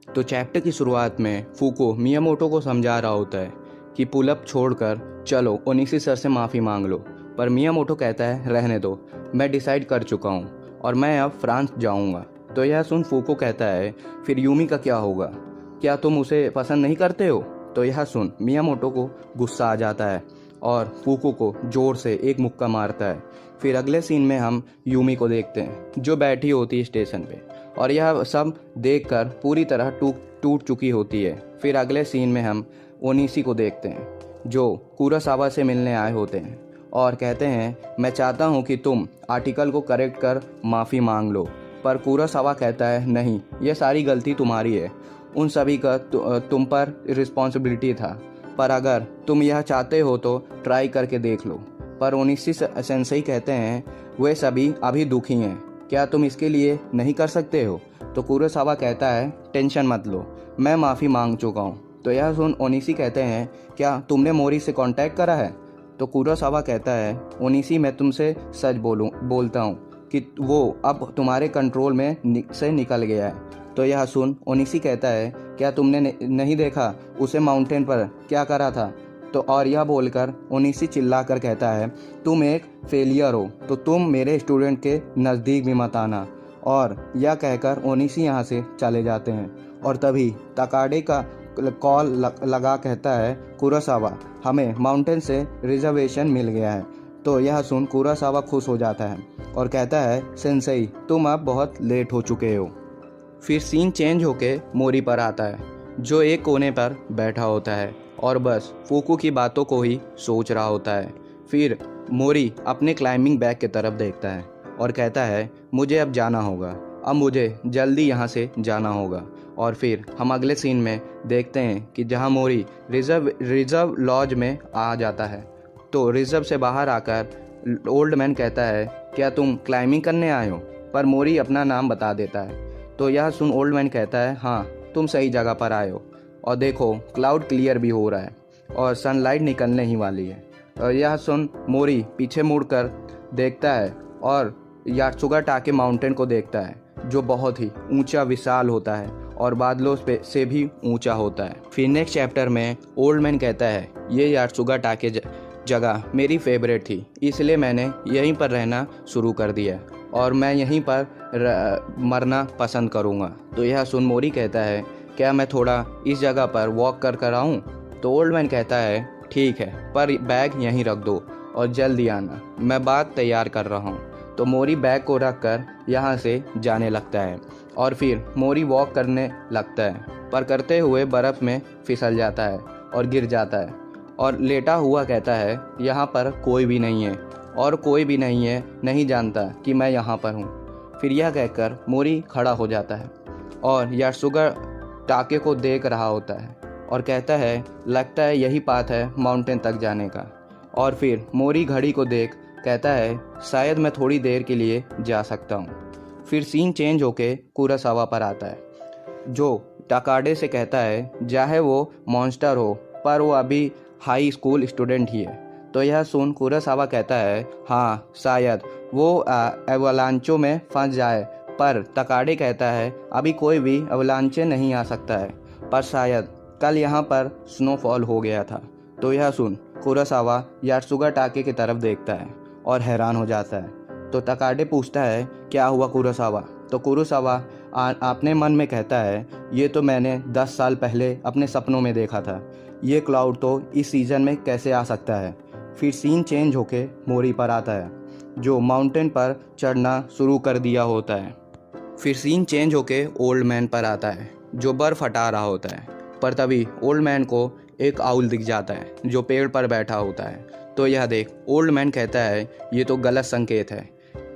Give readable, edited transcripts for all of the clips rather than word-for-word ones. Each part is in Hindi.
तो चैप्टर की शुरुआत में फूको मियामोटो को समझा रहा होता है कि पुल अप छोड़कर चलो ओनिशी सर से माफ़ी मांग लो, पर मियामोटो कहता है रहने दो, मैं डिसाइड कर चुका हूँ और मैं अब फ्रांस जाऊँगा। तो यह सुन फूको कहता है फिर यूमी का क्या होगा, क्या तुम उसे पसंद नहीं करते हो? तो यह सुन मियामोटो को गुस्सा आ जाता है और फूको को जोर से एक मुक्का मारता है। फिर अगले सीन में हम यूमी को देखते हैं जो बैठी होती है स्टेशन पे और यह सब देखकर पूरी तरह टूट चुकी होती है। फिर अगले सीन में हम ओनिशी को देखते हैं जो कुरोसावा से मिलने आए होते हैं और कहते हैं मैं चाहता हूं कि तुम आर्टिकल को करेक्ट कर माफ़ी मांग लो, पर कुरोसावा कहता है नहीं, यह सारी गलती तुम्हारी है, उन सभी का तुम पर रिस्पॉन्सिबिलिटी था, पर अगर तुम यह चाहते हो तो ट्राई करके देख लो। पर ओनिशी सेंसेई कहते हैं वे सभी अभी दुखी हैं, क्या तुम इसके लिए नहीं कर सकते हो? तो कुरोसावा कहता है टेंशन मत लो, मैं माफ़ी मांग चुका हूँ। तो यह सुन ओनिशी कहते हैं क्या तुमने मोरी से कांटेक्ट करा है? तो कुरोसावा कहता है ओनिशी मैं तुमसे सच बोलता हूँ कि वो अब तुम्हारे कंट्रोल में से निकल गया है। तो यह सुन ओनिशी कहता है क्या तुमने नहीं देखा उसे माउंटेन पर क्या करा था? तो और यह बोलकर ओनिशी चिल्लाकर कहता है तुम एक फेलियर हो, तो तुम मेरे स्टूडेंट के नज़दीक भी मत आना। और यह कहकर ओनिशी यहाँ से चले जाते हैं और तभी तकाडे का कॉल लगा कहता है कुरोसावा हमें माउंटेन से रिजर्वेशन मिल गया है। तो यह सुन कुरोसावा खुश हो जाता है और कहता है सेंसेई तुम अब बहुत लेट हो चुके हो। फिर सीन चेंज होके मोरी पर आता है जो एक कोने पर बैठा होता है और बस फूको की बातों को ही सोच रहा होता है। फिर मोरी अपने क्लाइंबिंग बैग की तरफ देखता है और कहता है मुझे अब जाना होगा, अब मुझे जल्दी यहाँ से जाना होगा। और फिर हम अगले सीन में देखते हैं कि जहाँ मोरी रिजर्व लॉज में आ जाता है तो रिजर्व से बाहर आकर ओल्ड मैन कहता है क्या तुम क्लाइंबिंग करने आए हो? पर मोरी अपना नाम बता देता है। तो यह सुन ओल्ड मैन कहता है हाँ तुम सही जगह पर आए हो और देखो क्लाउड क्लियर भी हो रहा है और सनलाइट निकलने ही वाली है। और यह सुन मोरी पीछे मुड़कर देखता है और यात्सुगा टाके माउंटेन को देखता है जो बहुत ही ऊंचा विशाल होता है और बादलों से भी ऊंचा होता है। फिर नेक्स्ट चैप्टर में ओल्ड मैन कहता है ये यात्सुगा टाके जगह मेरी फेवरेट थी, इसलिए मैंने यहीं पर रहना शुरू कर दिया और मैं यहीं पर मरना पसंद करूँगा। तो यह सुन मोरी कहता है क्या मैं थोड़ा इस जगह पर वॉक कर आऊँ? तो ओल्ड मैन कहता है ठीक है, पर बैग यहीं रख दो और जल्दी आना, मैं बात तैयार कर रहा हूँ। तो मोरी बैग को रख कर यहाँ से जाने लगता है और फिर मोरी वॉक करने लगता है, पर करते हुए बर्फ़ में फिसल जाता है और गिर जाता है और लेटा हुआ कहता है यहाँ पर कोई भी नहीं है और कोई भी नहीं जानता कि मैं यहाँ पर हूँ। फिर यह कहकर मोरी खड़ा हो जाता है और यात्सुगा टाके को देख रहा होता है और कहता है लगता है यही पाथ है माउंटेन तक जाने का। और फिर मोरी घड़ी को देख कहता है शायद मैं थोड़ी देर के लिए जा सकता हूँ। फिर सीन चेंज होके कुरोसावा पर आता है जो तकाडे से कहता है चाहे वो मॉन्स्टर हो पर वो अभी हाई स्कूल स्टूडेंट ही है। तो यह सुन कुरोसावा कहता है हाँ शायद वो एवलांचो में फंस जाए, पर तकाडे कहता है अभी कोई भी एवलांचे नहीं आ सकता है, पर शायद कल यहाँ पर स्नोफॉल हो गया था। तो यह सुन कुरोसावा यात्सुगा टाके की तरफ देखता है और हैरान हो जाता है। तो तकाडे पूछता है क्या हुआ कुरोसावा? तो कुरोसावा अपने मन में कहता है ये तो मैंने 10 साल पहले अपने सपनों में देखा था, ये क्लाउड तो इस सीज़न में कैसे आ सकता है। फिर सीन चेंज होके मोरी पर आता है जो माउंटेन पर चढ़ना शुरू कर दिया होता है। फिर सीन चेंज होके ओल्ड मैन पर आता है जो बर्फ़ हटा रहा होता है, पर तभी ओल्ड मैन को एक आउल दिख जाता है जो पेड़ पर बैठा होता है। तो यह देख ओल्ड मैन कहता है ये तो गलत संकेत है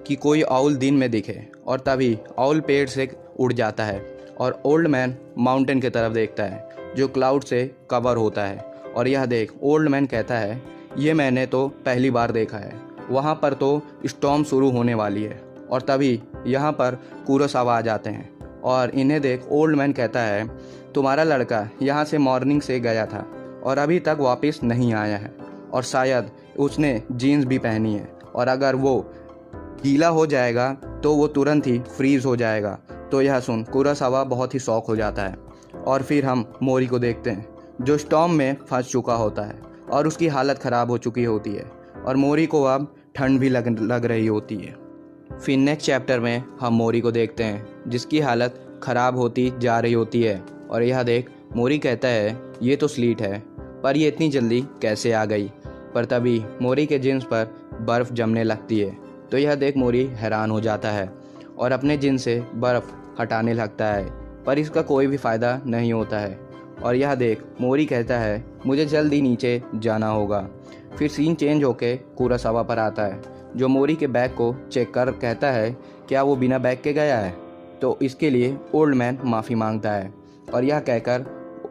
कि कोई आउल दिन में दिखे, और तभी आउल पेड़ से उड़ जाता है और ओल्ड मैन माउंटेन की तरफ देखता है जो क्लाउड से कवर होता है। और यह देख ओल्ड मैन कहता है ये मैंने तो पहली बार देखा है, वहाँ पर तो स्टॉर्म शुरू होने वाली है। और तभी यहाँ पर कुरोसावा आ जाते हैं और इन्हें देख ओल्ड मैन कहता है तुम्हारा लड़का यहाँ से मॉर्निंग से गया था और अभी तक वापस नहीं आया है और शायद उसने जीन्स भी पहनी है और अगर वो गीला हो जाएगा तो वो तुरंत ही फ्रीज हो जाएगा। तो यह सुन कुरोसावा बहुत ही शॉक हो जाता है और फिर हम मोरी को देखते हैं जो स्टॉर्म में फंस चुका होता है और उसकी हालत ख़राब हो चुकी होती है और मोरी को अब ठंड भी लग रही होती है। फिर नेक्स्ट चैप्टर में हम मोरी को देखते हैं जिसकी हालत ख़राब होती जा रही होती है और यह देख मोरी कहता है ये तो स्लीट है, पर ये इतनी जल्दी कैसे आ गई। पर तभी मोरी के जींस पर बर्फ़ जमने लगती है तो यह देख मोरी हैरान हो जाता है और अपने जींस से बर्फ़ हटाने लगता है, पर इसका कोई भी फ़ायदा नहीं होता है। और यह देख मोरी कहता है मुझे जल्दी नीचे जाना होगा। फिर सीन चेंज होके कुरोसावा पर आता है जो मोरी के बैग को चेक कर कहता है क्या वो बिना बैग के गया है। तो इसके लिए ओल्ड मैन माफ़ी मांगता है और यह कहकर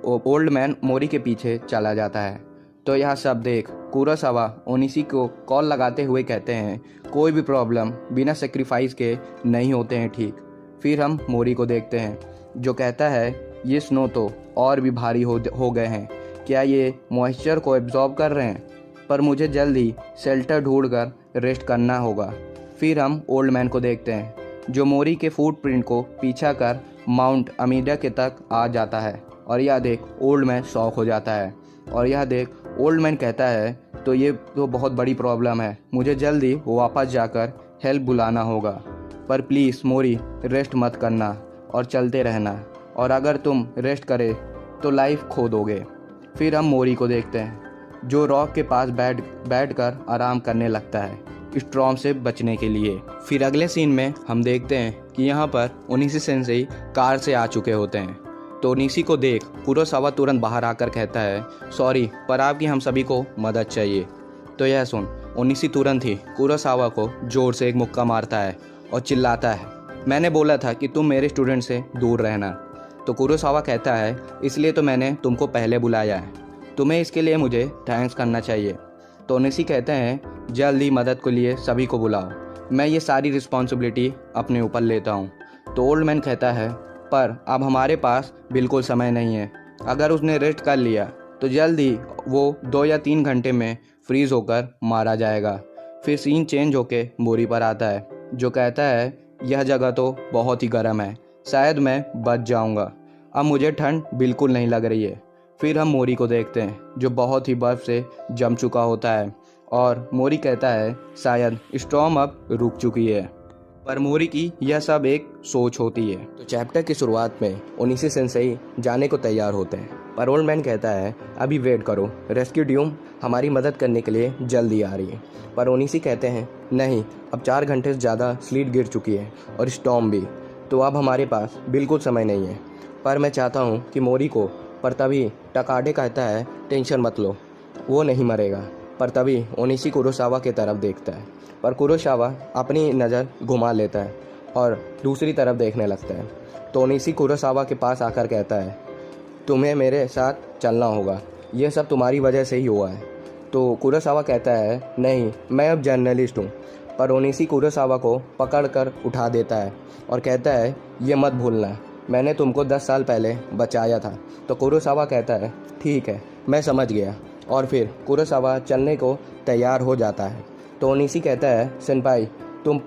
ओल्ड मैन मोरी के पीछे चला जाता है। तो यह सब देख कुरोसावा ओनिशी को कॉल लगाते हुए कहते हैं कोई भी प्रॉब्लम बिना सेक्रीफाइस के नहीं होते हैं ठीक। फिर हम मोरी को देखते हैं जो कहता है ये स्नो तो और भी भारी हो गए हैं, क्या ये मॉइस्चर को एब्जॉर्ब कर रहे हैं, पर मुझे जल्दी शेल्टर ढूंढकर रेस्ट करना होगा। फिर हम ओल्ड मैन को देखते हैं जो मोरी के फुटप्रिंट को पीछा कर माउंट अमीडा के तक आ जाता है और यह देख ओल्ड मैन शॉक हो जाता है और यह देख ओल्ड मैन कहता है तो ये तो बहुत बड़ी प्रॉब्लम है, मुझे जल्दी वापस जाकर हेल्प बुलाना होगा, पर प्लीज़ मोरी रेस्ट मत करना और चलते रहना, और अगर तुम रेस्ट करे तो लाइफ खो दोगे। फिर हम मोरी को देखते हैं जो रॉक के पास बैठकर आराम करने लगता है स्टॉर्म से बचने के लिए। फिर अगले सीन में हम देखते हैं कि यहाँ पर ओनिशी सेंसेई कार से आ चुके होते हैं। तो ओनिशी को देख कुरोसावा तुरंत बाहर आकर कहता है सॉरी, पर आपकी हम सभी को मदद चाहिए। तो यह सुन ओनिशी तुरंत ही कुरोसावा को जोर से एक मुक्का मारता है और चिल्लाता है मैंने बोला था कि तुम मेरे स्टूडेंट से दूर रहना। तो कुरोसावा कहता है इसलिए तो मैंने तुमको पहले बुलाया है, तुम्हें इसके लिए मुझे थैंक्स करना चाहिए। तो ओनिशी कहते हैं जल्दी मदद के लिए सभी को बुलाओ, मैं ये सारी रिस्पॉन्सिबिलिटी अपने ऊपर लेता हूँ। तो ओल्ड मैन कहता है पर अब हमारे पास बिल्कुल समय नहीं है, अगर उसने रेस्ट कर लिया तो जल्दी वो 2 या 3 घंटे में फ्रीज होकर मारा जाएगा। फिर सीन चेंज होके मोरी पर आता है जो कहता है यह जगह तो बहुत ही गर्म है, शायद मैं बच जाऊंगा, अब मुझे ठंड बिल्कुल नहीं लग रही है। फिर हम मोरी को देखते हैं जो बहुत ही बर्फ़ से जम चुका होता है और मोरी कहता है शायद स्टॉर्म अब रुक चुकी है, पर मोरी की यह सब एक सोच होती है। तो चैप्टर की शुरुआत में ओनिशी सेंसेई जाने को तैयार होते हैं, पर ओल्ड मैन कहता है अभी वेट करो, रेस्क्यू टीम हमारी मदद करने के लिए जल्दी आ रही है। पर ओनिशी कहते हैं नहीं, अब 4 घंटे से ज़्यादा स्लीट गिर चुकी है और स्टॉर्म भी, तो अब हमारे पास बिल्कुल समय नहीं है। पर मैं चाहता हूँ कि मोरी को, पर तभी टकाडे कहता है टेंशन मत लो, वो नहीं मरेगा। पर तभी ओनिशी कुरोसावा की तरफ देखता है, पर कुरोसावा अपनी नज़र घुमा लेता है और दूसरी तरफ देखने लगता है। तो ओनिशी कुरोसावा के पास आकर कहता है तुम्हें मेरे साथ चलना होगा, यह सब तुम्हारी वजह से ही हुआ है। तो कुरोसावा कहता है नहीं, मैं अब जर्नलिस्ट हूँ। पर ओनिशी कुरोसावा को पकड़कर उठा देता है और कहता है ये मत भूलना, मैंने तुमको 10 साल पहले बचाया था। तो कुरोसावा कहता है ठीक है, मैं समझ गया, और फिर कुरोसावा चलने को तैयार हो जाता है। तो ओनिशी कहता है सेनपाई तुम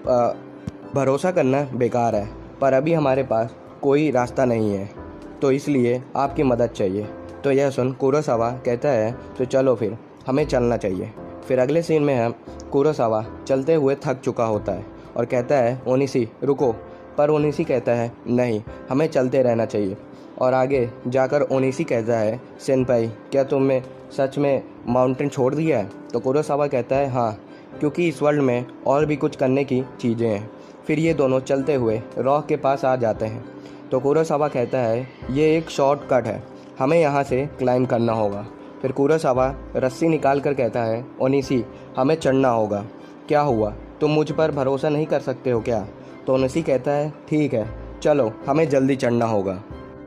भरोसा करना बेकार है, पर अभी हमारे पास कोई रास्ता नहीं है, तो इसलिए आपकी मदद चाहिए। तो यह सुन कुरोसावा कहता है तो चलो फिर हमें चलना चाहिए। फिर अगले सीन में हम कुरोसावा चलते हुए थक चुका होता है और कहता है ओनिशी रुको, पर ओनिशी कहता है नहीं, हमें चलते रहना चाहिए। और आगे जाकर ओनिशी कहता है सेनपाई क्या तुमने सच में माउंटेन छोड़ दिया है? तो कुरोसावा कहता है हाँ, क्योंकि इस वर्ल्ड में और भी कुछ करने की चीज़ें हैं। फिर ये दोनों चलते हुए रॉक के पास आ जाते हैं। तो कुरोसावा कहता है ये एक शॉर्टकट है, हमें यहाँ से क्लाइंब करना होगा। फिर कुरोसावा रस्सी निकाल कर कहता है ओनिशी हमें चढ़ना होगा, क्या हुआ, तुम मुझ पर भरोसा नहीं कर सकते हो क्या? तो ओनिशी कहता है ठीक है चलो, हमें जल्दी चढ़ना होगा।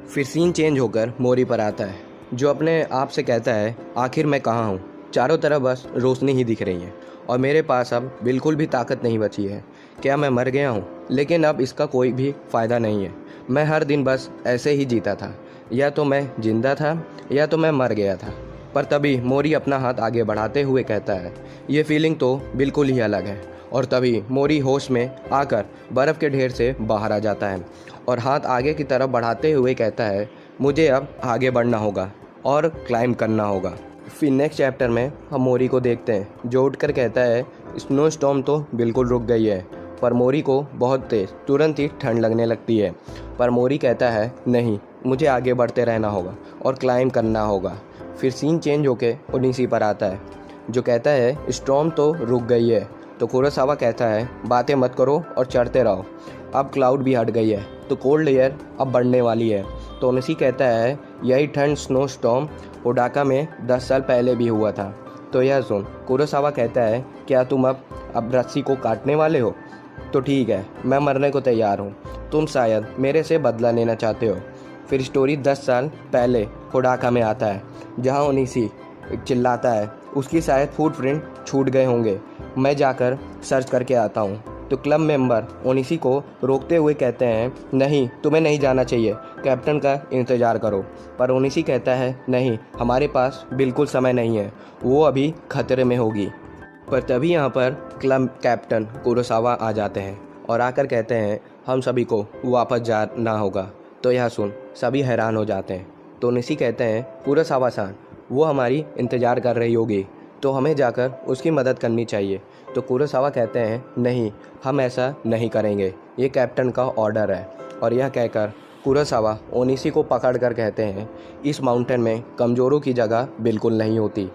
फिर सीन चेंज होकर मोरी पर आता है जो अपने आप से कहता है आखिर मैं कहाँ हूँ, चारों तरफ बस रोशनी ही दिख रही है और मेरे पास अब बिल्कुल भी ताकत नहीं बची है, क्या मैं मर गया हूँ? लेकिन अब इसका कोई भी फ़ायदा नहीं है, मैं हर दिन बस ऐसे ही जीता था, या तो मैं जिंदा था या तो मैं मर गया था। पर तभी मोरी अपना हाथ आगे बढ़ाते हुए कहता है ये फीलिंग तो बिल्कुल ही अलग है। और तभी मोरी होश में आकर बर्फ़ के ढेर से बाहर आ जाता है और हाथ आगे की तरफ बढ़ाते हुए कहता है मुझे अब आगे बढ़ना होगा और क्लाइंब करना होगा। फिर नेक्स्ट चैप्टर में हम मोरी को देखते हैं जो उठकर कहता है स्नो स्टॉर्म तो बिल्कुल रुक गई है, पर मोरी को बहुत तेज तुरंत ही ठंड लगने लगती है। पर मोरी कहता है नहीं, मुझे आगे बढ़ते रहना होगा और क्लाइंब करना होगा। फिर सीन चेंज होके ओनिसी पर आता है जो कहता है स्टॉर्म तो रुक गई है। तो कुरोसावा कहता है बातें मत करो और चढ़ते रहो, अब क्लाउड भी हट गई है तो कोल्ड एयर अब बढ़ने वाली है। तो ओनिसी कहता है यही ठंड स्नो स्टॉर्म ओडाका में 10 साल पहले भी हुआ था। तो यह सुन कुरोसावा कहता है क्या तुम अब रस्सी को काटने वाले हो? तो ठीक है, मैं मरने को तैयार हूँ, तुम शायद मेरे से बदला लेना चाहते हो। फिर स्टोरी 10 साल पहले ओडाका में आता है जहाँ ओनिसी चिल्लाता है उसकी शायद फुटप्रिंट छूट गए होंगे, मैं जाकर सर्च करके आता हूँ। तो क्लब मेंबर ओनिसी को रोकते हुए कहते हैं नहीं, तुम्हें नहीं जाना चाहिए, कैप्टन का इंतज़ार करो। पर ओनिसी कहता है नहीं, हमारे पास बिल्कुल समय नहीं है, वो अभी खतरे में होगी। पर तभी यहाँ पर क्लब कैप्टन कुरोसावा आ जाते हैं और आकर कहते हैं हम सभी को वापस जाना होगा। तो यह सुन सभी हैरान हो जाते हैं। तो ओनिसी कहते हैं कुरोसावा-सान, वो हमारी इंतज़ार कर रही होगी तो हमें जाकर उसकी मदद करनी चाहिए। तो कुरोसावा कहते हैं नहीं, हम ऐसा नहीं करेंगे, ये कैप्टन का ऑर्डर है। और यह कहकर कुरोसावा ओनिसी को पकड़ कर कहते हैं इस माउंटेन में कमज़ोरों की जगह बिल्कुल नहीं होती,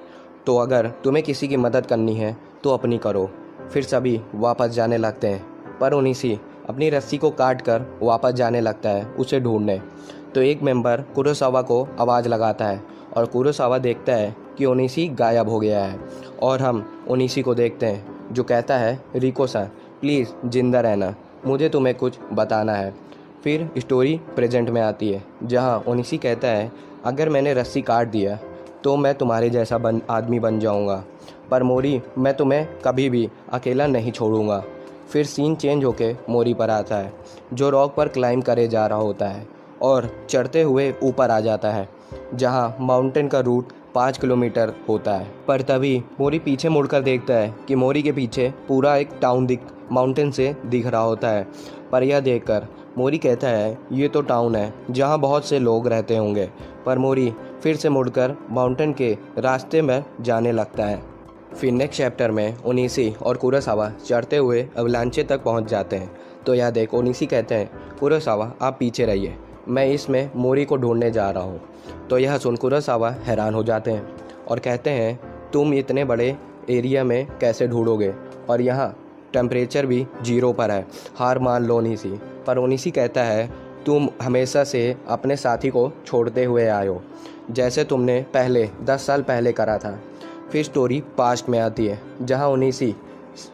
तो अगर तुम्हें किसी की मदद करनी है तो अपनी करो। फिर सभी वापस जाने लगते हैं, पर ओनिसी अपनी रस्सी को काट कर वापस जाने लगता है उसे ढूंढने। तो एक मेंबर कुरोसावा को आवाज़ लगाता है और कुरोसावा देखता है कि ओनिसी गायब हो गया है। और हम ओनिसी को देखते हैं जो कहता है रिको-सान प्लीज़ जिंदा रहना, मुझे तुम्हें कुछ बताना है। फिर स्टोरी प्रेजेंट में आती है जहां ओनिसी कहता है अगर मैंने रस्सी काट दिया तो मैं तुम्हारे जैसा आदमी बन जाऊंगा, पर मोरी मैं तुम्हें कभी भी अकेला नहीं छोड़ूंगा। फिर सीन चेंज होके मोरी पर आता है जो रॉक पर क्लाइंब करे जा रहा होता है और चढ़ते हुए ऊपर आ जाता है जहाँ माउंटेन का रूट 5 किलोमीटर होता है। पर तभी मोरी पीछे मुड़कर देखता है कि मोरी के पीछे पूरा एक टाउन माउंटेन से दिख रहा होता है। पर यह देखकर मोरी कहता है ये तो टाउन है जहाँ बहुत से लोग रहते होंगे। पर मोरी फिर से मुड़कर माउंटेन के रास्ते में जाने लगता है। फिर नेक्स्ट चैप्टर में ओनिसी और कुरोसावा चढ़ते हुए अवलांचे तक पहुंच जाते हैं। तो यह देख ओनिसी कहते हैं कुरोसावा आप पीछे रहिए, मैं इसमें मोरी को ढूंढने जा रहा हूँ। तो यह सुन कुरोसावा हैरान हो जाते हैं और कहते हैं तुम इतने बड़े एरिया में कैसे ढूंढोगे, और यहाँ टेम्परेचर भी 0 पर है, हार मान लो ओनिसी। पर ओनिसी कहता है तुम हमेशा से अपने साथी को छोड़ते हुए आए हो, जैसे तुमने पहले 10 साल पहले करा था। फिर स्टोरी पास्ट में आती है जहाँ ओनिसी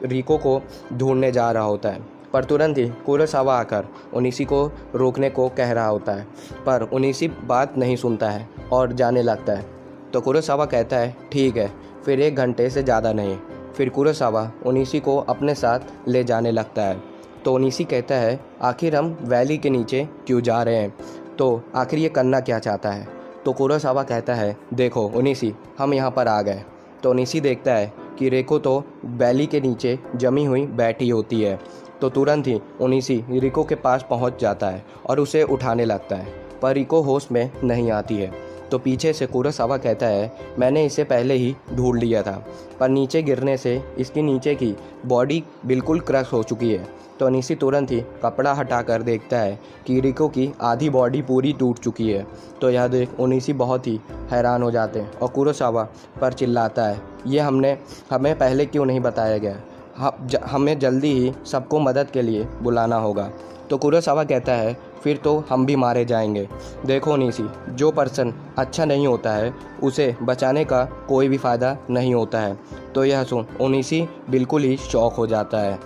रिको को ढूंढने जा रहा होता है, पर तुरंत ही कुरोसावा आकर ओनिसी को रोकने को कह रहा होता है, पर ओनिसी बात नहीं सुनता है और जाने लगता है। तो कुरोसावा कहता है ठीक है, फिर 1 घंटे से ज़्यादा नहीं। फिर कुरोसावा ओनिसी को अपने साथ ले जाने लगता है। तो ओनिसी कहता है आखिर हम वैली के नीचे क्यों जा रहे हैं, तो आखिर ये करना क्या चाहता है। तो कुरोसावा कहता है देखो ओनिसी, हम यहाँ पर आ गए। तो ओनिसी देखता है कि रिको तो वैली के नीचे जमी हुई बैठी होती है। तो तुरंत ही ओनिसी रिको के पास पहुंच जाता है और उसे उठाने लगता है, पर रिको होश में नहीं आती है। तो पीछे से कुरोसावा कहता है मैंने इसे पहले ही ढूंढ लिया था, पर नीचे गिरने से इसकी नीचे की बॉडी बिल्कुल क्रश हो चुकी है। तो ओनिसी तुरंत ही कपड़ा हटाकर देखता है कि रिको की आधी बॉडी पूरी टूट चुकी है। तो यह देख ओनिसी बहुत ही हैरान हो जाते हैं और कुरोसावा पर चिल्लाता है ये हमें पहले क्यों नहीं बताया गया, हमें जल्दी ही सबको मदद के लिए बुलाना होगा। तो कुरोसावा कहता है फिर तो हम भी मारे जाएंगे। देखो ओनिसी, जो पर्सन अच्छा नहीं होता है उसे बचाने का कोई भी फ़ायदा नहीं होता है। तो यह सुन ओनिसी बिल्कुल ही शॉक हो जाता है।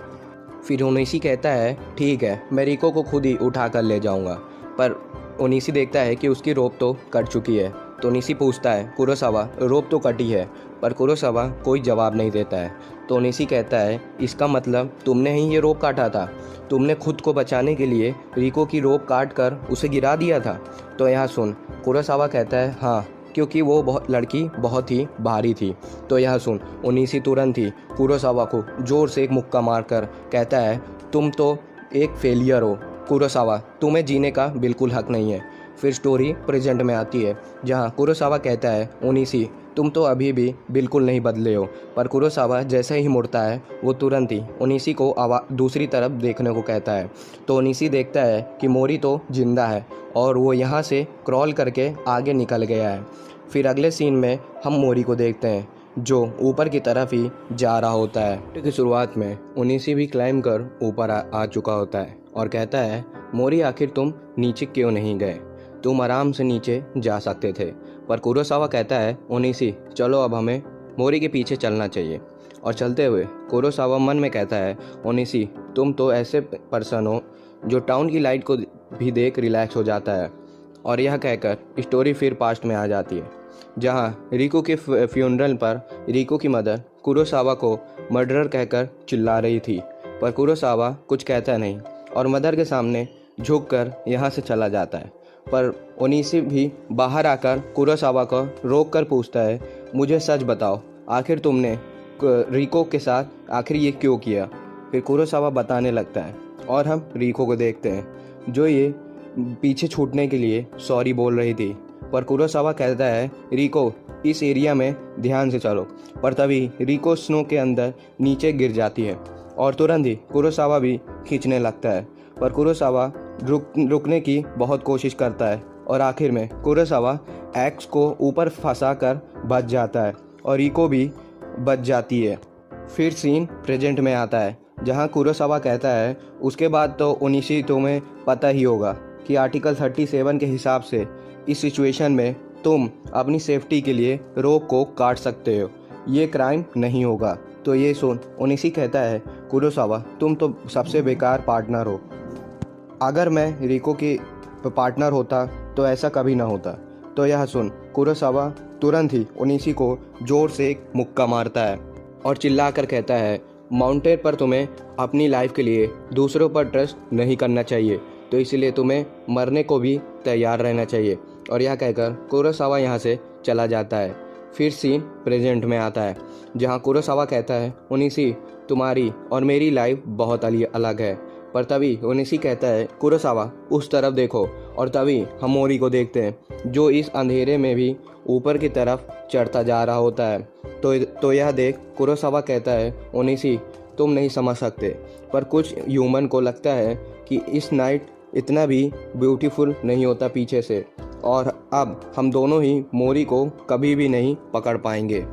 फिर ओनिसी कहता है ठीक है, मैं रिको को खुद ही उठा कर ले जाऊंगा। पर ओनिसी देखता है कि उसकी रोप तो कट चुकी है। तो ओनिसी पूछता है कुरोसावा रोप तो कटी है, पर कुरोसावा कोई जवाब नहीं देता है। तो ओनिसी कहता है इसका मतलब तुमने ही ये रोप काटा था, तुमने खुद को बचाने के लिए रिको की रोप काट कर उसे गिरा दिया था। तो यहाँ सुन कुरोसावा कहता है हाँ, क्योंकि वो लड़की बहुत ही भारी थी। तो यह सुन ओनिसी तुरंत ही कुरोसावा को ज़ोर से एक मुक्का मारकर कहता है तुम तो एक फेलियर हो कुरोसावा, तुम्हें जीने का बिल्कुल हक नहीं है। फिर स्टोरी प्रेजेंट में आती है, जहाँ कुरोसावा कहता है ओनिशी तुम तो अभी भी बिल्कुल नहीं बदले हो। पर कुरोसावा जैसे ही मुड़ता है वो तुरंत ही ओनिशी को दूसरी तरफ देखने को कहता है। तो ओनिशी देखता है कि मोरी तो जिंदा है और वो यहाँ से क्रॉल करके आगे निकल गया है। फिर अगले सीन में हम मोरी को देखते हैं जो ऊपर की तरफ ही जा रहा होता है। वीडियो की शुरुआत में ओनिशी भी क्लाइम कर ऊपर आ चुका होता है और कहता है मोरी आखिर तुम नीचे क्यों नहीं गए, तुम आराम से नीचे जा सकते थे। पर कुरोसावा कहता है ओनिशी चलो अब हमें मोरी के पीछे चलना चाहिए। और चलते हुए कुरोसावा मन में कहता है ओनिशी तुम तो ऐसे पर्सन हो जो टाउन की लाइट को भी देख रिलैक्स हो जाता है। और यह कहकर स्टोरी फिर पास्ट में आ जाती है, जहाँ रिको के फ्यूनरल पर रिको की मदर कुरोसावा को मर्डरर कहकर चिल्ला रही थी। पर कुरोसावा कुछ कहता नहीं और मदर के सामने झुककर यहाँ से चला जाता है। पर ओनिशी भी बाहर आकर कुरोसावा को रोक कर पूछता है मुझे सच बताओ आखिर तुमने रिको के साथ आखिर ये क्यों किया। फिर कुरोसावा बताने लगता है और हम रिको को देखते हैं जो ये पीछे छूटने के लिए सॉरी बोल रही थी। पर कुरोसावा कहता है रिको इस एरिया में ध्यान से चलो। पर तभी रिको स्नो के अंदर नीचे गिर जाती है और तुरंत ही कुरोसावा भी खींचने लगता है। पर कुरोसावा रुकने की बहुत कोशिश करता है और आखिर में कुरोसावा एक्स को ऊपर फंसा कर बच जाता है और रिको भी बच जाती है। फिर सीन प्रेजेंट में आता है, जहां कुरोसावा कहता है उसके बाद तो ओनिशी तुम्हें पता ही होगा कि आर्टिकल 37 के हिसाब से इस सिचुएशन में तुम अपनी सेफ्टी के लिए रोप को काट सकते हो, ये क्राइम नहीं होगा। तो ये सुन ओनिशी कहता है कुरोसावा तुम तो सबसे बेकार पार्टनर हो, अगर मैं रिको की पार्टनर होता तो ऐसा कभी ना होता। तो यह सुन कुरोसावा तुरंत ही ओनिशी को जोर से एक मुक्का मारता है और चिल्लाकर कहता है माउंटेन पर तुम्हें अपनी लाइफ के लिए दूसरों पर ट्रस्ट नहीं करना चाहिए, तो इसलिए तुम्हें मरने को भी तैयार रहना चाहिए। और यह कहकर कुरोसावा यहाँ से चला जाता है। फिर सीन प्रेजेंट में आता है, जहाँ कुरोसावा कहता है ओनिशी तुम्हारी और मेरी लाइफ बहुत अलग है। पर तभी ओनिशी कहता है कुरोसावा उस तरफ देखो, और तभी हम मोरी को देखते हैं जो इस अंधेरे में भी ऊपर की तरफ चढ़ता जा रहा होता है। तो यह देख कुरोसावा कहता है ओनिशी तुम नहीं समझ सकते, पर कुछ ह्यूमन को लगता है कि इस नाइट इतना भी ब्यूटीफुल नहीं होता पीछे से, और अब हम दोनों ही मोरी को कभी भी नहीं पकड़ पाएंगे।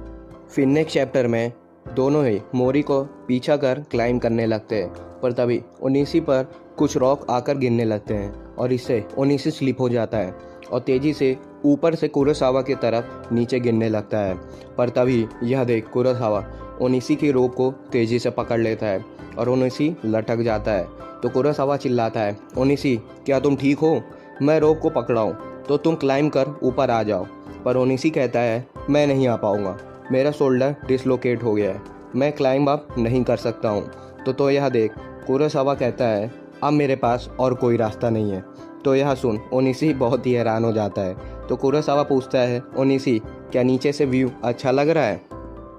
फिर नेक्स्ट चैप्टर में दोनों ही मोरी को पीछा कर क्लाइम करने लगते हैं। पर तभी ओनिशी पर कुछ रॉक आकर गिरने लगते हैं और इससे ओनिशी स्लिप हो जाता है और तेज़ी से ऊपर से कुरोसावा की तरफ नीचे गिरने लगता है। पर तभी यह देख कुरोसावा ओनिशी की रोप को तेज़ी से पकड़ लेता है और ओनिशी लटक जाता है। तो कुरोसावा चिल्लाता है ओनिशी क्या तुम ठीक हो, मैं रोप को पकड़ाऊँ तो तुम क्लाइम कर ऊपर आ जाओ। पर ओनिशी कहता है मैं नहीं आ पाऊँगा, मेरा शोल्डर डिसलोकेट हो गया है, मैं क्लाइम अप नहीं कर सकता हूँ। तो यह देख कुरोसावा कहता है अब मेरे पास और कोई रास्ता नहीं है। तो यह सुन ओनिशी बहुत ही हैरान हो जाता है। तो कुरोसावा पूछता है ओनिशी क्या नीचे से व्यू अच्छा लग रहा है।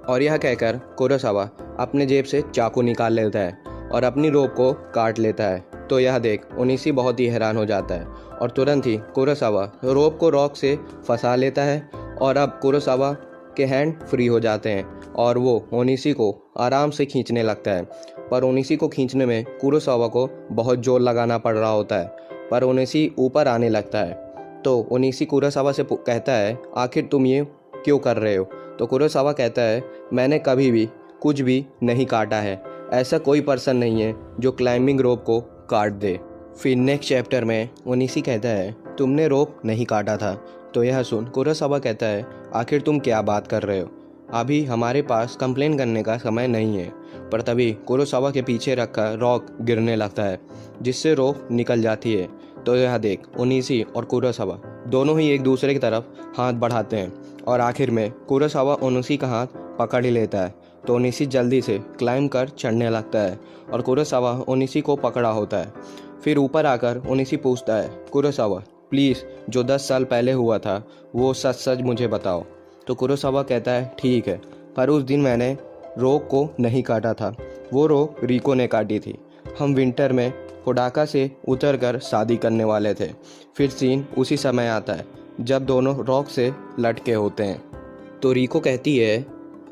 और यह कहकर कुरोसावा अपने जेब से चाकू निकाल लेता है और अपनी रोप को काट लेता है। तो यह देख ओनिशी बहुत ही हैरान हो जाता है और तुरंत ही कुरोसावा रोप को रॉक से फंसा लेता है और अब कुरोसावा के हैंड फ्री हो जाते हैं और वो ओनिशी को आराम से खींचने लगता है। पर ओनिशी को खींचने में कुरोसावा को बहुत जोर लगाना पड़ रहा होता है, पर ओनिशी ऊपर आने लगता है। तो ओनिशी कुरोसावा से कहता है आखिर तुम ये क्यों कर रहे हो। तो कुरोसावा कहता है मैंने कभी भी कुछ भी नहीं काटा है, ऐसा कोई पर्सन नहीं है जो क्लाइंबिंग रोप को काट दे। फिर नेक्स्ट चैप्टर में ओनिशी कहता है तुमने रोप नहीं काटा था। तो यह सुन कुरोसावा कहता है आखिर तुम क्या बात कर रहे हो, अभी हमारे पास कंप्लेन करने का समय नहीं है। पर तभी कुरोसावा के पीछे रखकर रॉक गिरने लगता है जिससे रोप निकल जाती है। तो यह देख ओनिशी और कुरोसावा दोनों ही एक दूसरे की तरफ हाथ बढ़ाते हैं और आखिर में कुरोसावा ओनिशी का हाथ पकड़ ही लेता है। तो ओनिशी जल्दी से क्लाइम कर चढ़ने लगता है और कुरोसावा ओनिशी को पकड़ा होता है। फिर ऊपर आकर ओनिशी पूछता है कुरोसावा प्लीज़ जो 10 साल पहले हुआ था वो सच सच मुझे बताओ। तो कुरोसावा कहता है ठीक है, पर उस दिन मैंने रोक को नहीं काटा था, वो रोक रिको ने काटी थी। हम विंटर में कोडाका से उतरकर शादी करने वाले थे। फिर सीन उसी समय आता है जब दोनों रॉक से लटके होते हैं। तो रिको कहती है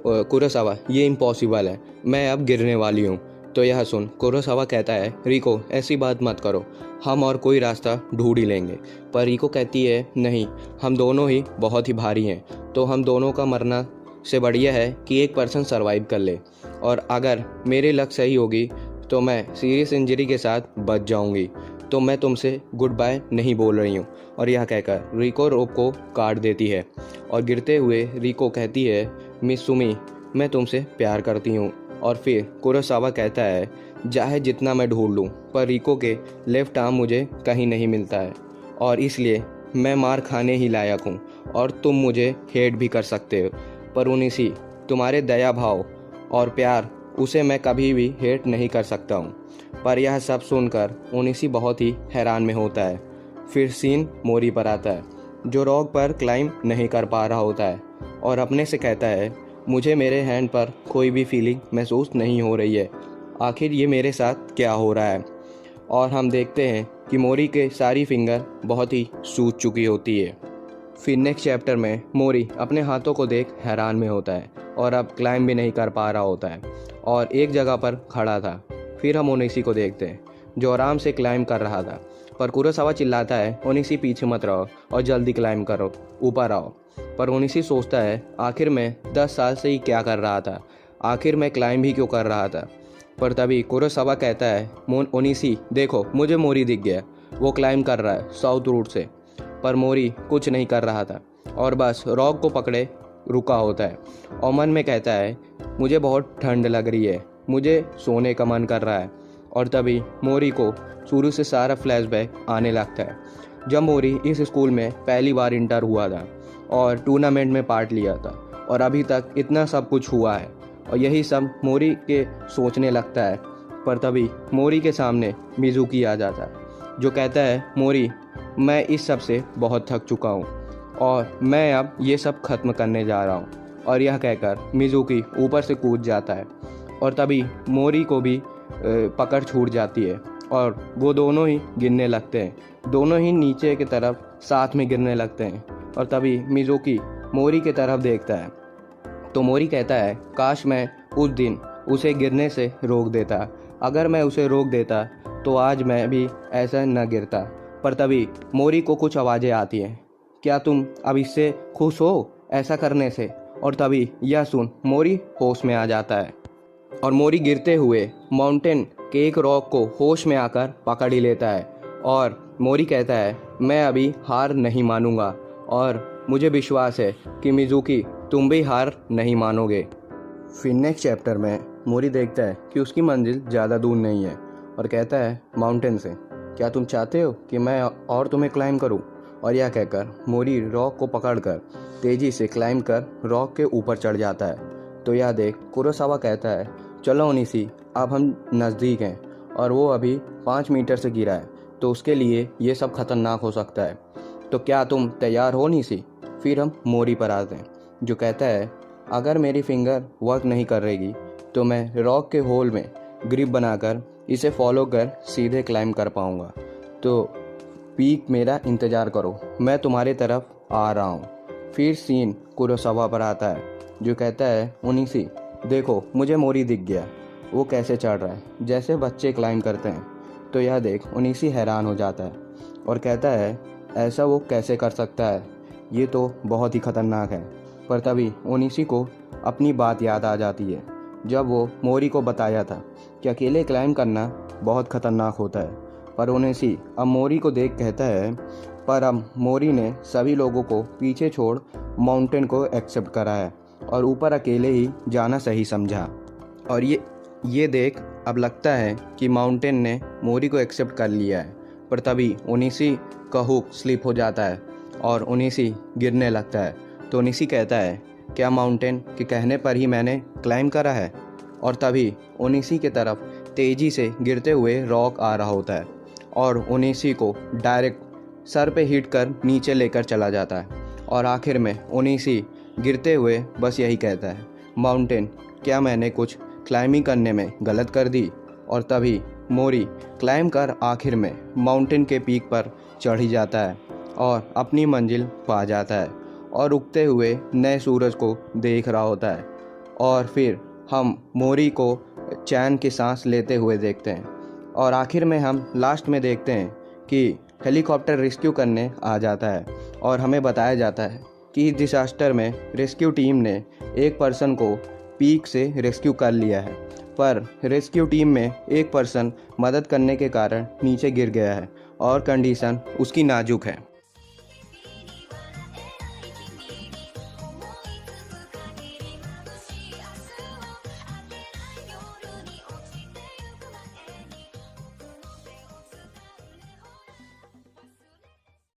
कुरोसावा ये इम्पॉसिबल है, मैं अब गिरने वाली हूँ। तो यह सुन कुरोसावा कहता है रिको ऐसी बात मत करो, हम और कोई रास्ता ढूंढ ही लेंगे। पर रिको कहती है नहीं, हम दोनों ही बहुत ही भारी हैं, तो हम दोनों का मरना से बढ़िया है कि एक पर्सन सरवाइव कर ले, और अगर मेरी लक सही होगी तो मैं सीरियस इंजरी के साथ बच जाऊंगी। तो मैं तुमसे गुड बाय नहीं बोल रही हूँ। और यह कहकर रिको रोप को काट देती है और गिरते हुए रिको कहती है मिस सुमी मैं तुमसे प्यार करती हूँ। और फिर कुरोसावा कहता है चाहे जितना मैं ढूंढ लूँ पर रिको के लेफ्ट आर्म मुझे कहीं नहीं मिलता है, और इसलिए मैं मार खाने ही लायक हूँ और तुम मुझे हेट भी कर सकते हो, पर उनिसी तुम्हारे दया भाव और प्यार उसे मैं कभी भी हेट नहीं कर सकता हूँ। पर यह सब सुनकर उनिसी बहुत ही हैरान में होता है। फिर सीन मोरी पर आता है जो रॉक पर क्लाइंब नहीं कर पा रहा होता है और अपने से कहता है मुझे मेरे हैंड पर कोई भी फीलिंग महसूस नहीं हो रही है, आखिर ये मेरे साथ क्या हो रहा है। और हम देखते हैं कि मोरी के सारी फिंगर बहुत ही सूज चुकी होती है। फिर नेक्स्ट चैप्टर में मोरी अपने हाथों को देख हैरान में होता है और अब क्लाइंब भी नहीं कर पा रहा होता है और एक जगह पर खड़ा था। फिर हम ओनिसी को देखते हैं जो आराम से क्लाइंब कर रहा था, पर कुरोसावा चिल्लाता है ओनिसी पीछे मत रहो और जल्दी क्लाइंब करो, ऊपर आओ। पर ओनिसी सोचता है आखिर मैं 10 साल से ही क्या कर रहा था, आखिर मैं क्लाइंब ही क्यों कर रहा था। पर तभी कुरोसावा कहता है ओनिसी देखो मुझे मोरी दिख गया, वो क्लाइंब कर रहा है साउथ रूट से। पर मोरी कुछ नहीं कर रहा था और बस रॉक को पकड़े रुका होता है और मन में कहता है मुझे बहुत ठंड लग रही है, मुझे सोने का मन कर रहा है। और तभी मोरी को शुरू से सारा फ्लैशबैक आने लगता है जब मोरी इस स्कूल में पहली बार इंटर हुआ था और टूर्नामेंट में पार्ट लिया था और अभी तक इतना सब कुछ हुआ है और यही सब मोरी के सोचने लगता है। पर तभी मोरी के सामने मिजुकी आ जाता है जो कहता है मोरी मैं इस सब से बहुत थक चुका हूँ और मैं अब ये सब खत्म करने जा रहा हूँ। और यह कहकर मिजुकी ऊपर से कूद जाता है और तभी मोरी को भी पकड़ छूट जाती है और वो दोनों ही गिरने लगते हैं, दोनों ही नीचे की तरफ साथ में गिरने लगते हैं। और तभी मिजुकी मोरी की तरफ देखता है तो मोरी कहता है काश मैं उस दिन उसे गिरने से रोक देता, अगर मैं उसे रोक देता तो आज मैं भी ऐसा न गिरता। पर तभी मोरी को कुछ आवाज़ें आती हैं, क्या तुम अब इससे खुश हो ऐसा करने से। और तभी यह सुन मोरी होश में आ जाता है और मोरी गिरते हुए माउंटेन के एक रॉक को होश में आकर पकड़ ही लेता है और मोरी कहता है मैं अभी हार नहीं मानूंगा और मुझे विश्वास है कि मिजुकी तुम भी हार नहीं मानोगे। फिर नेक्स्ट चैप्टर में मोरी देखता है कि उसकी मंजिल ज़्यादा दूर नहीं है और कहता है माउंटेन से क्या तुम चाहते हो कि मैं और तुम्हें क्लाइंब करूं। और यह कहकर मोरी रॉक को पकड़कर तेज़ी से क्लाइंब कर रॉक के ऊपर चढ़ जाता है। तो यह देख कुरोसावा कहता है चलो ओनिसी अब हम नज़दीक हैं और वो अभी 5 मीटर से गिरा है तो उसके लिए ये सब खतरनाक हो सकता है, तो क्या तुम तैयार हो ओनिसी। फिर हम मोरी पर आते हैं जो कहता है अगर मेरी फिंगर वर्क नहीं कर रहेगी तो मैं रॉक के होल में ग्रिप बनाकर इसे फॉलो कर सीधे क्लाइंब कर पाऊँगा, तो पीक मेरा इंतज़ार करो, मैं तुम्हारी तरफ आ रहा हूँ। फिर सीन कुरोसावा पर आता है जो कहता है ओनिसी देखो मुझे मोरी दिख गया, वो कैसे चढ़ रहा है जैसे बच्चे क्लाइंब करते हैं। तो यह देख ओनिसी हैरान हो जाता है और कहता है ऐसा वो कैसे कर सकता है, ये तो बहुत ही खतरनाक है। पर तभी ओनिसी को अपनी बात याद आ जाती है जब वो मोरी को बताया था कि अकेले क्लाइंब करना बहुत खतरनाक होता है। पर ओनिसी अब मोरी को देख कहता है पर अब मोरी ने सभी लोगों को पीछे छोड़ माउंटेन को एक्सेप्ट करा है और ऊपर अकेले ही जाना सही समझा। और ये देख अब लगता है कि माउंटेन ने मोरी को एक्सेप्ट कर लिया है। पर तभी ओनिसी का हुक स्लिप हो जाता है और ओनिसी गिरने लगता है। तो ओनिसी कहता है क्या माउंटेन के कहने पर ही मैंने क्लाइंब करा है। और तभी ओनिसी की तरफ तेज़ी से गिरते हुए रॉक आ रहा होता है और ओनिसी को डायरेक्ट सर पे हिट कर नीचे लेकर चला जाता है। और आखिर में ओनिसी गिरते हुए बस यही कहता है माउंटेन क्या मैंने कुछ क्लाइंबिंग करने में गलत कर दी। और तभी मोरी क्लाइम कर आखिर में माउंटेन के पीक पर चढ़ ही जाता है और अपनी मंजिल पा जाता है और उगते हुए नए सूरज को देख रहा होता है। और फिर हम मोरी को चैन की सांस लेते हुए देखते हैं और आखिर में हम लास्ट में देखते हैं कि हेलीकॉप्टर रेस्क्यू करने आ जाता है और हमें बताया जाता है कि इस डिसास्टर में रेस्क्यू टीम ने एक पर्सन को पीक से रेस्क्यू कर लिया है, पर रेस्क्यू टीम में एक पर्सन मदद करने के कारण नीचे गिर गया है और कंडीशन उसकी नाजुक है।